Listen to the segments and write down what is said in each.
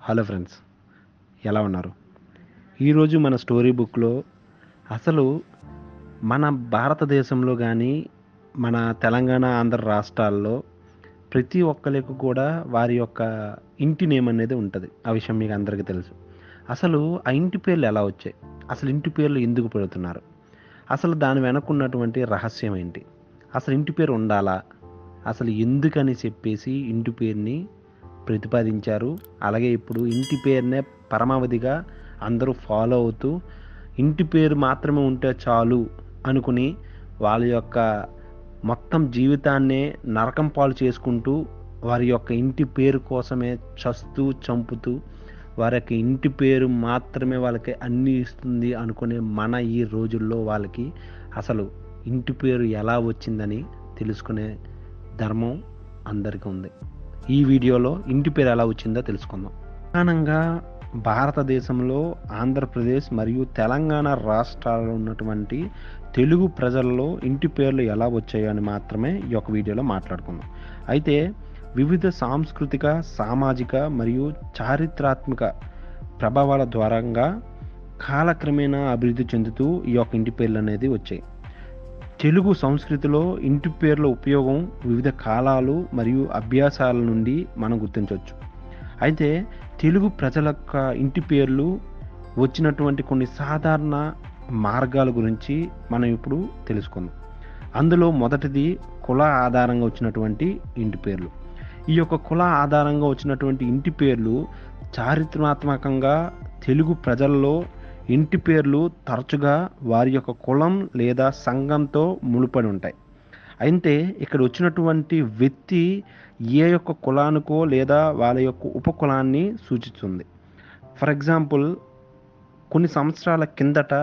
Hello friends, ఎలా ఉన్నారు? ఈరోజు మన స్టోరీ బుక్లో అసలు మన భారతదేశంలో కానీ మన తెలంగాణ ఆంధ్ర రాష్ట్రాల్లో ప్రతి ఒక్కరికి కూడా వారి యొక్క ఇంటి నేమ్ అనేది ఉంటుంది. ఆ విషయం మీకు అందరికీ తెలుసు. అసలు ఆ ఇంటి పేర్లు ఎలా వచ్చాయి? అసలు ఇంటి పేర్లు ఎందుకు పెడుతున్నారు? అసలు దాని వెనకున్నటువంటి రహస్యం ఏంటి? అసలు ఇంటి పేరు ఉండాలా? అసలు ఎందుకని చెప్పేసి ఇంటి పేరుని ప్రతిపాదించారు. అలాగే ఇప్పుడు ఇంటి పేరునే పరమావధిగా అందరూ ఫాలో అవుతూ ఇంటి పేరు మాత్రమే ఉంటే చాలు అనుకుని వాళ్ళ యొక్క మొత్తం జీవితాన్నే నరకం పాలు చేసుకుంటూ వారి యొక్క ఇంటి పేరు కోసమే చస్తూ చంపుతూ వారి యొక్క ఇంటి పేరు మాత్రమే వాళ్ళకి అన్నీ ఇస్తుంది అనుకునే మన ఈ రోజుల్లో వాళ్ళకి అసలు ఇంటి పేరు ఎలా వచ్చిందని తెలుసుకునే ధర్మం అందరికీ ఉంది. ఈ వీడియోలో ఇంటి పేరు ఎలా వచ్చిందో తెలుసుకుందాం. ప్రధానంగా భారతదేశంలో ఆంధ్రప్రదేశ్ మరియు తెలంగాణ రాష్ట్రాల్లో ఉన్నటువంటి తెలుగు ప్రజల్లో ఇంటి పేర్లు ఎలా వచ్చాయో అని మాత్రమే ఈ యొక్క వీడియోలో మాట్లాడుకుందాం. అయితే వివిధ సాంస్కృతిక, సామాజిక మరియు చారిత్రాత్మక ప్రభావాల ద్వారంగా కాలక్రమేణా అభివృద్ధి చెందుతూ ఈ యొక్క ఇంటి పేర్లు అనేది వచ్చాయి. తెలుగు సంస్కృతిలో ఇంటి పేర్ల ఉపయోగం వివిధ కాలాలు మరియు అభ్యాసాల నుండి మనం గుర్తించవచ్చు. అయితే తెలుగు ప్రజల యొక్క ఇంటి పేర్లు వచ్చినటువంటి కొన్ని సాధారణ మార్గాల గురించి మనం ఇప్పుడు తెలుసుకుందాం. అందులో మొదటిది కుల ఆధారంగా వచ్చినటువంటి ఇంటి పేర్లు. ఈ యొక్క కుల ఆధారంగా వచ్చినటువంటి ఇంటి పేర్లు చారిత్రాత్మకంగా తెలుగు ప్రజల్లో ఇంటి పేర్లు తరచుగా వారి యొక్క కులం లేదా సంఘంతో ముడిపడి ఉంటాయి. అయితే ఇక్కడ వచ్చినటువంటి వ్యక్తి ఏ యొక్క కులానికో లేదా వాళ్ళ యొక్క ఉపకులాన్ని సూచిస్తుంది. ఫర్ ఎగ్జాంపుల్, కొన్ని సంవత్సరాల కిందట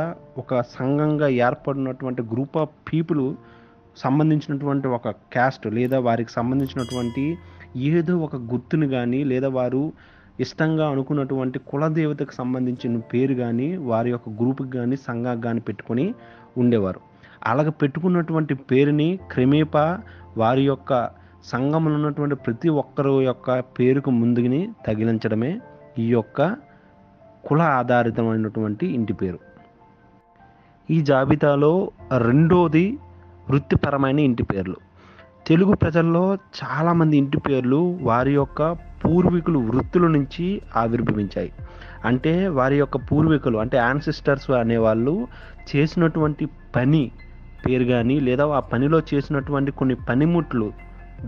ఒక సంఘంగా ఏర్పడినటువంటి గ్రూప్ ఆఫ్ పీపుల్ సంబంధించినటువంటి ఒక క్యాస్ట్ లేదా వారికి సంబంధించినటువంటి ఏదో ఒక గుర్తుని కానీ లేదా వారు ఇష్టంగా అనుకున్నటువంటి కులదేవతకు సంబంధించిన పేరు కానీ వారి యొక్క గ్రూప్కి కానీ సంఘానికి కానీ పెట్టుకొని ఉండేవారు. అలాగ పెట్టుకున్నటువంటి పేరుని క్రమేపా వారి యొక్క సంఘంలో ఉన్నటువంటి ప్రతి ఒక్కరు యొక్క పేరుకు ముందుని తగిలించడమే ఈ యొక్క కుల ఆధారితమైనటువంటి ఇంటి పేరు. ఈ జాబితాలో రెండోది వృత్తిపరమైన ఇంటి పేర్లు. తెలుగు ప్రజల్లో చాలామంది ఇంటి పేర్లు వారి యొక్క పూర్వీకులు వృత్తుల నుంచి ఆవిర్భవించాయి. అంటే వారి యొక్క పూర్వీకులు అంటే యాన్సిస్టర్స్ అనేవాళ్ళు చేసినటువంటి పని పేరు కానీ లేదా ఆ పనిలో చేసినటువంటి కొన్ని పనిముట్లు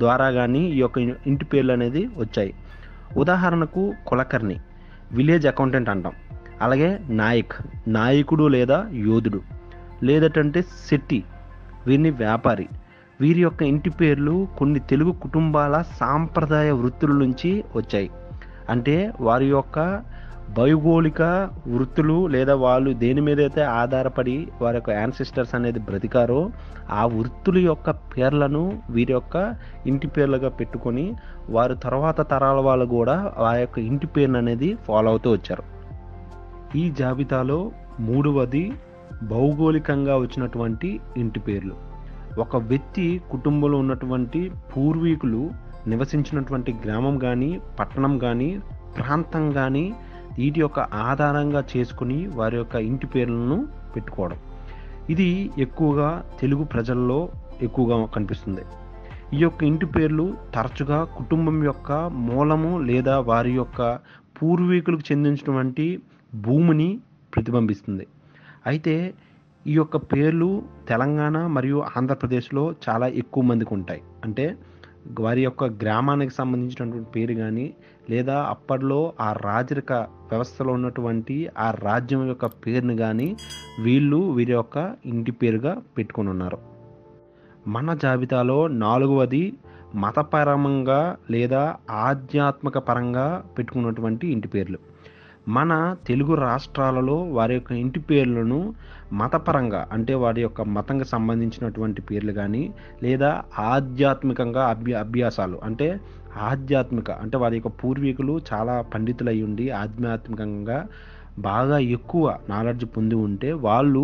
ద్వారా కానీ ఈ యొక్క ఇంటి పేర్లు అనేది వచ్చాయి. ఉదాహరణకు కులకర్ణి, విలేజ్ అకౌంటెంట్ అంటాం. అలాగే నాయకుడు లేదా యోధుడు, లేదంటే శెట్టి, వీరిని వ్యాపారి. వీరి యొక్క ఇంటి పేర్లు కొన్ని తెలుగు కుటుంబాల సాంప్రదాయ వృత్తుల నుంచి వచ్చాయి. అంటే వారి యొక్క భౌగోళిక వృత్తులు లేదా వాళ్ళు దేని మీద అయితే ఆధారపడి వారి యొక్క యాన్సిస్టర్స్ అనేది బ్రతికారో ఆ వృత్తుల యొక్క పేర్లను వీరి యొక్క ఇంటి పేర్లుగా పెట్టుకొని వారు తర్వాత తరాల వాళ్ళు కూడా ఆ యొక్క ఇంటి పేరును అనేది ఫాలో అవుతూ వచ్చారు. ఈ జాబితాలో మూడవది భౌగోళికంగా వచ్చినటువంటి ఇంటి పేర్లు. ఒక వ్యక్తి కుటుంబంలో ఉన్నటువంటి పూర్వీకులు నివసించినటువంటి గ్రామం కానీ పట్టణం కానీ ప్రాంతం కానీ వీటి యొక్క ఆధారంగా చేసుకుని వారి యొక్క ఇంటి పేర్లను పెట్టుకోవడం, ఇది ఎక్కువగా తెలుగు ప్రజల్లో ఎక్కువగా కనిపిస్తుంది. ఈ యొక్క ఇంటి పేర్లు తరచుగా కుటుంబం యొక్క మూలము లేదా వారి యొక్క పూర్వీకులకు చెందించినటువంటి భూమిని ప్రతిబింబిస్తుంది. అయితే ఈ యొక్క పేర్లు తెలంగాణ మరియు ఆంధ్రప్రదేశ్లో చాలా ఎక్కువ మందికి ఉంటాయి. అంటే వారి యొక్క గ్రామానికి సంబంధించినటువంటి పేరు కానీ లేదా అప్పట్లో ఆ రాజరిక వ్యవస్థలో ఉన్నటువంటి ఆ రాజ్యం యొక్క పేరుని కానీ వీరి యొక్క ఇంటి పేరుగా పెట్టుకొని ఉన్నారు. మన జాబితాలో నాలుగవది మతపరంగా లేదా ఆధ్యాత్మిక పరంగా పెట్టుకున్నటువంటి ఇంటి పేర్లు. మన తెలుగు రాష్ట్రాలలో వారి యొక్క ఇంటి పేర్లను మతపరంగా అంటే వారి యొక్క మతంకి సంబంధించినటువంటి పేర్లు కానీ లేదా ఆధ్యాత్మికంగా అభ్యాసాలు అంటే ఆధ్యాత్మిక అంటే వారి యొక్క పూర్వీకులు చాలా పండితులు అయి ఉండి ఆధ్యాత్మికంగా బాగా ఎక్కువ నాలెడ్జ్ పొంది ఉంటే వాళ్ళు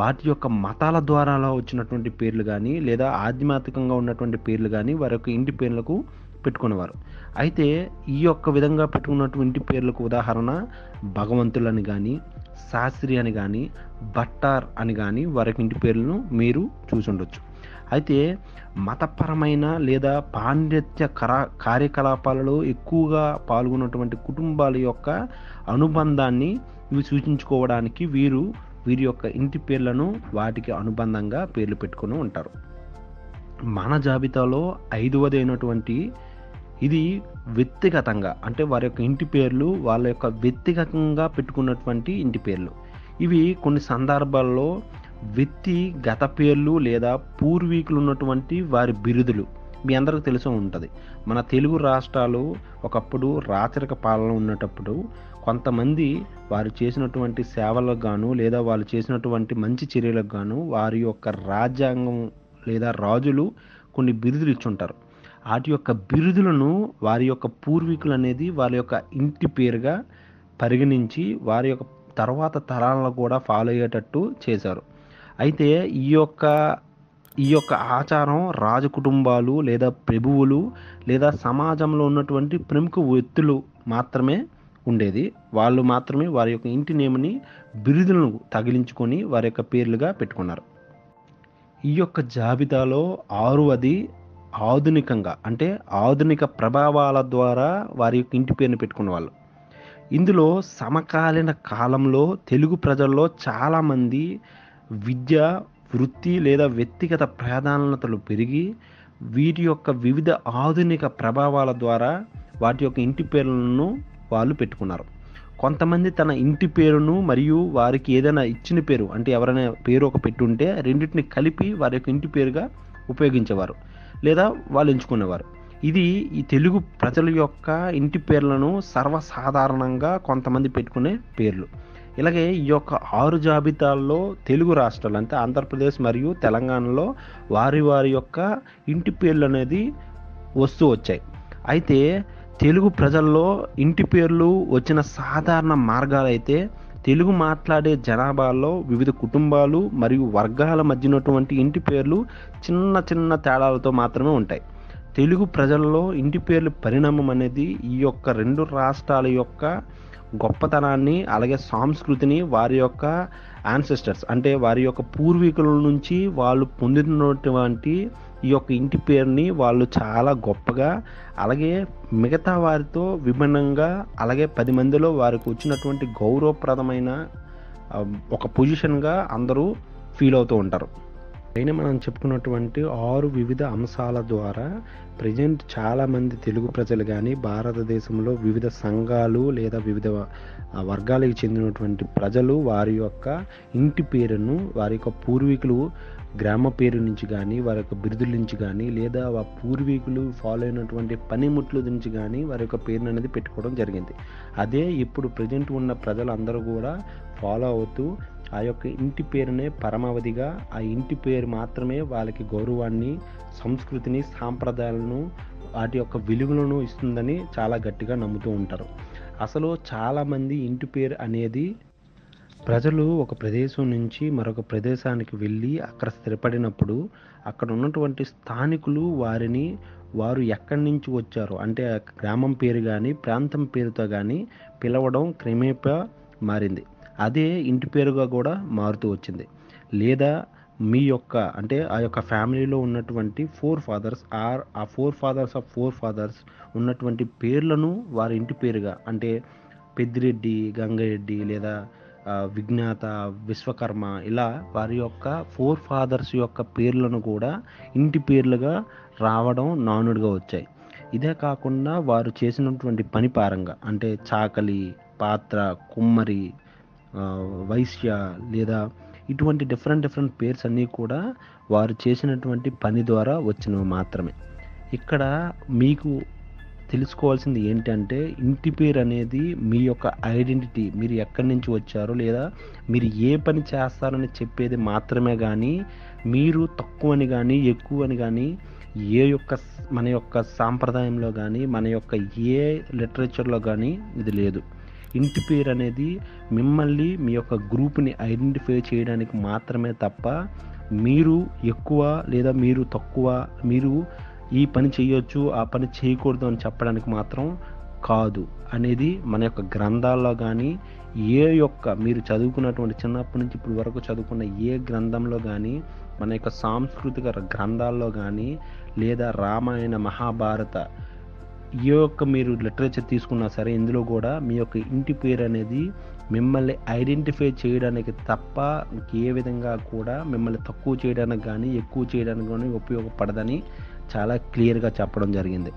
వాటి యొక్క మతాల ద్వారా వచ్చినటువంటి పేర్లు కానీ లేదా ఆధ్యాత్మికంగా ఉన్నటువంటి పేర్లు కానీ వారి యొక్క ఇంటి పేర్లకు పెట్టుకునేవారు. అయితే ఈ యొక్క విధంగా పెట్టుకున్నటువంటి పేర్లకు ఉదాహరణ భగవంతులని గానీ, శాస్త్రి అని గానీ, భట్టార్ అని గానీ వారి ఇంటి పేర్లను మీరు చూసుండొచ్చు. అయితే మతపరమైన లేదా పాండిత్య కార్యకలాపాలలో ఎక్కువగా పాల్గొన్నటువంటి కుటుంబాల యొక్క అనుబంధాన్ని ఇవి సూచించుకోవడానికి వీరి యొక్క ఇంటి పేర్లను వాటికి అనుబంధంగా పేర్లు పెట్టుకొని ఉంటారు. మన జాబితాలో 5వదైనటువంటి ఇది వ్యక్తిగతంగా అంటే వారి యొక్క ఇంటి పేర్లు వాళ్ళ యొక్క వ్యక్తిగతంగా పెట్టుకున్నటువంటి ఇంటి పేర్లు. ఇవి కొన్ని సందర్భాల్లో వ్యక్తి గత పేర్లు లేదా పూర్వీకులు ఉన్నటువంటి వారి బిరుదులు మీ అందరికీ తెలిసి ఉంటుంది. మన తెలుగు రాష్ట్రాలు ఒకప్పుడు రాచరిక పాలన ఉన్నటప్పుడు కొంతమంది వారు చేసినటువంటి సేవలకు గాను లేదా వాళ్ళు చేసినటువంటి మంచి చర్యలకు గాను వారి యొక్క రాజ్యాంగం లేదా రాజులు కొన్ని బిరుదులు ఇచ్చుంటారు. వాటి యొక్క బిరుదులను వారి యొక్క పూర్వీకులు అనేది వారి యొక్క ఇంటి పేరుగా పరిగణించి వారి యొక్క తర్వాత తరాలను కూడా ఫాలో అయ్యేటట్టు చేశారు. అయితే ఈ యొక్క ఆచారం రాజు కుటుంబాలు లేదా ప్రభువులు లేదా సమాజంలో ఉన్నటువంటి ప్రముఖ వ్యక్తులు మాత్రమే ఉండేది. వాళ్ళు మాత్రమే వారి యొక్క ఇంటి నేమ్ని బిరుదులను తగిలించుకొని వారి యొక్క పేర్లుగా పెట్టుకున్నారు. ఈ యొక్క జాబితాలో 6వది ఆధునికంగా అంటే ఆధునిక ప్రభావాల ద్వారా వారి యొక్క ఇంటి పేరుని పెట్టుకున్న వాళ్ళు. ఇందులో సమకాలీన కాలంలో తెలుగు ప్రజల్లో చాలామంది విద్య, వృత్తి లేదా వ్యక్తిగత ప్రాధాన్యతలు పెరిగి వీటి యొక్క వివిధ ఆధునిక ప్రభావాల ద్వారా వాటి యొక్క ఇంటి పేర్లను వాళ్ళు పెట్టుకున్నారు. కొంతమంది తన ఇంటి పేరును మరియు వారికి ఏదైనా ఇచ్చిన పేరు అంటే ఎవరైనా పేరు ఒక పెట్టుంటే రెండింటిని కలిపి వారి యొక్క ఇంటి పేరుగా ఉపయోగించేవారు లేదా వాళ్ళు ఎంచుకునేవారు. ఇది ఈ తెలుగు ప్రజల యొక్క ఇంటి పేర్లను సర్వసాధారణంగా కొంతమంది పెట్టుకునే పేర్లు. ఇలాగే ఈ యొక్క 6 జాబితాల్లో తెలుగు రాష్ట్రాలు అంటే ఆంధ్రప్రదేశ్ మరియు తెలంగాణలో వారి యొక్క ఇంటి పేర్లు అనేది వస్తూ వచ్చాయి. అయితే తెలుగు ప్రజల్లో ఇంటి పేర్లు వచ్చిన సాధారణ మార్గాలు అయితే తెలుగు మాట్లాడే జనాభాలో వివిధ కుటుంబాలు మరియు వర్గాల మధ్యనటువంటి ఇంటి పేర్లు చిన్న చిన్న తేడాలతో మాత్రమే ఉంటాయి. తెలుగు ప్రజల్లో ఇంటి పేర్లు పరిణామం అనేది ఈ యొక్క 2 రాష్ట్రాల యొక్క గొప్పతనాన్ని అలాగే సంస్కృతిని వారి యొక్క యాన్సెస్టర్స్ అంటే వారి యొక్క పూర్వీకుల నుంచి వాళ్ళు పొందినటువంటి ఈ యొక్క ఇంటి పేరుని వాళ్ళు చాలా గొప్పగా అలాగే మిగతా వారితో విభిన్నంగా అలాగే 10 మందిలో వారికి వచ్చినటువంటి గౌరవప్రదమైన ఒక పొజిషన్గా అందరూ ఫీల్ అవుతూ ఉంటారు. అయినా మనం చెప్పుకున్నటువంటి 6 వివిధ అంశాల ద్వారా ప్రజెంట్ చాలామంది తెలుగు ప్రజలు కానీ భారతదేశంలో వివిధ సంఘాలు లేదా వివిధ వర్గాలకు చెందినటువంటి ప్రజలు వారి యొక్క ఇంటి పేరును వారి యొక్క పూర్వీకులు గ్రామ పేరు నుంచి కానీ వారి యొక్క బిరుదుల నుంచి కానీ లేదా పూర్వీకులు ఫాలో అయినటువంటి పనిముట్ల నుంచి కానీ వారి యొక్క పేరును అనేది పెట్టుకోవడం జరిగింది. అదే ఇప్పుడు ప్రజెంట్ ఉన్న ప్రజలందరూ కూడా ఫాలో అవుతూ ఆ యొక్క ఇంటి పేరునే పరమావధిగా ఆ ఇంటి పేరు మాత్రమే వాళ్ళకి గౌరవాన్ని, సంస్కృతిని, సాంప్రదాయాలను వాటి యొక్క విలువలను ఇస్తుందని చాలా గట్టిగా నమ్ముతూ ఉంటారు. అసలు చాలామంది ఇంటి పేరు అనేది ప్రజలు ఒక ప్రదేశం నుంచి మరొక ప్రదేశానికి వెళ్ళి అక్కడ స్థిరపడినప్పుడు అక్కడ ఉన్నటువంటి స్థానికులు వారు ఎక్కడి నుంచి వచ్చారో అంటే గ్రామం పేరు కానీ ప్రాంతం పేరుతో కానీ పిలవడం క్రమేపా మారింది. అదే ఇంటి పేరుగా కూడా మారుతూ వచ్చింది. లేదా మీ యొక్క అంటే ఆ యొక్క ఫ్యామిలీలో ఉన్నటువంటి 4 ఫాదర్స్ ఆర్ ఆ 4 ఫాదర్స్ ఆఫ్ 4 ఫాదర్స్ ఉన్నటువంటి పేర్లను వారి ఇంటి పేరుగా అంటే పెద్దిరెడ్డి, గంగారెడ్డి లేదా విజ్ఞాత, విశ్వకర్మ ఇలా వారి యొక్క 4 ఫాదర్స్ యొక్క పేర్లను కూడా ఇంటి పేర్లుగా రావడం నానుడిగా వచ్చాయి. ఇదే కాకుండా వారు చేసినటువంటి పని పరంగా అంటే చాకలి, పాత్ర, కుమ్మరి, వైశ్య లేదా ఇటువంటి డిఫరెంట్ పేర్స్ అన్నీ కూడా వారు చేసినటువంటి పని ద్వారా వచ్చినవి మాత్రమే. ఇక్కడ మీకు తెలుసుకోవాల్సింది ఏంటంటే ఇంటి పేరు అనేది మీ యొక్క ఐడెంటిటీ, మీరు ఎక్కడి నుంచి వచ్చారో లేదా మీరు ఏ పని చేస్తారని చెప్పేది మాత్రమే కానీ మీరు తక్కువని కానీ ఎక్కువని కానీ మన యొక్క సాంప్రదాయంలో కానీ మన యొక్క ఏ లిటరేచర్లో కానీ ఇది లేదు. ఇంటి పేరు అనేది మిమ్మల్ని మీ యొక్క గ్రూప్ని ఐడెంటిఫై చేయడానికి మాత్రమే తప్ప మీరు ఎక్కువ లేదా మీరు తక్కువ, మీరు ఈ పని చేయొచ్చు, ఆ పని చేయకూడదు అని చెప్పడానికి మాత్రం కాదు అనేది మన యొక్క గ్రంథాల్లో గానీ, మీరు చదువుకున్నటువంటి చిన్నప్పటి నుంచి ఇప్పటి వరకు చదువుకున్న ఏ గ్రంథంలో గానీ, మన యొక్క సాంస్కృతిక గ్రంథాల్లో గానీ, లేదా రామాయణ, మహాభారత మీరు లిటరేచర్ తీసుకున్నా సరే, ఇందులో కూడా మీ యొక్క ఇంటి పేరు అనేది మిమ్మల్ని ఐడెంటిఫై చేయడానికి తప్ప ఇంకే విధంగా కూడా మిమ్మల్ని తక్కువ చేయడానికి కానీ, ఎక్కువ చేయడానికి కానీ ఉపయోగపడదని చాలా క్లియర్గా చెప్పడం జరిగింది.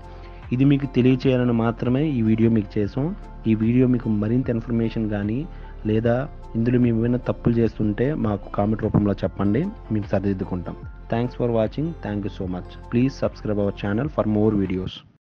ఇది మీకు తెలియచేయాలని మాత్రమే ఈ వీడియో మీకు చేసాం. ఈ వీడియో మీకు మరింత ఇన్ఫర్మేషన్ కానీ, లేదా ఇందులో మేము ఏమైనా తప్పులు చేస్తుంటే మాకు కామెంట్ రూపంలో చెప్పండి, మేము సరిదిద్దుకుంటాం. Thanks for watching. Thank you so much. Please subscribe our channel for more videos.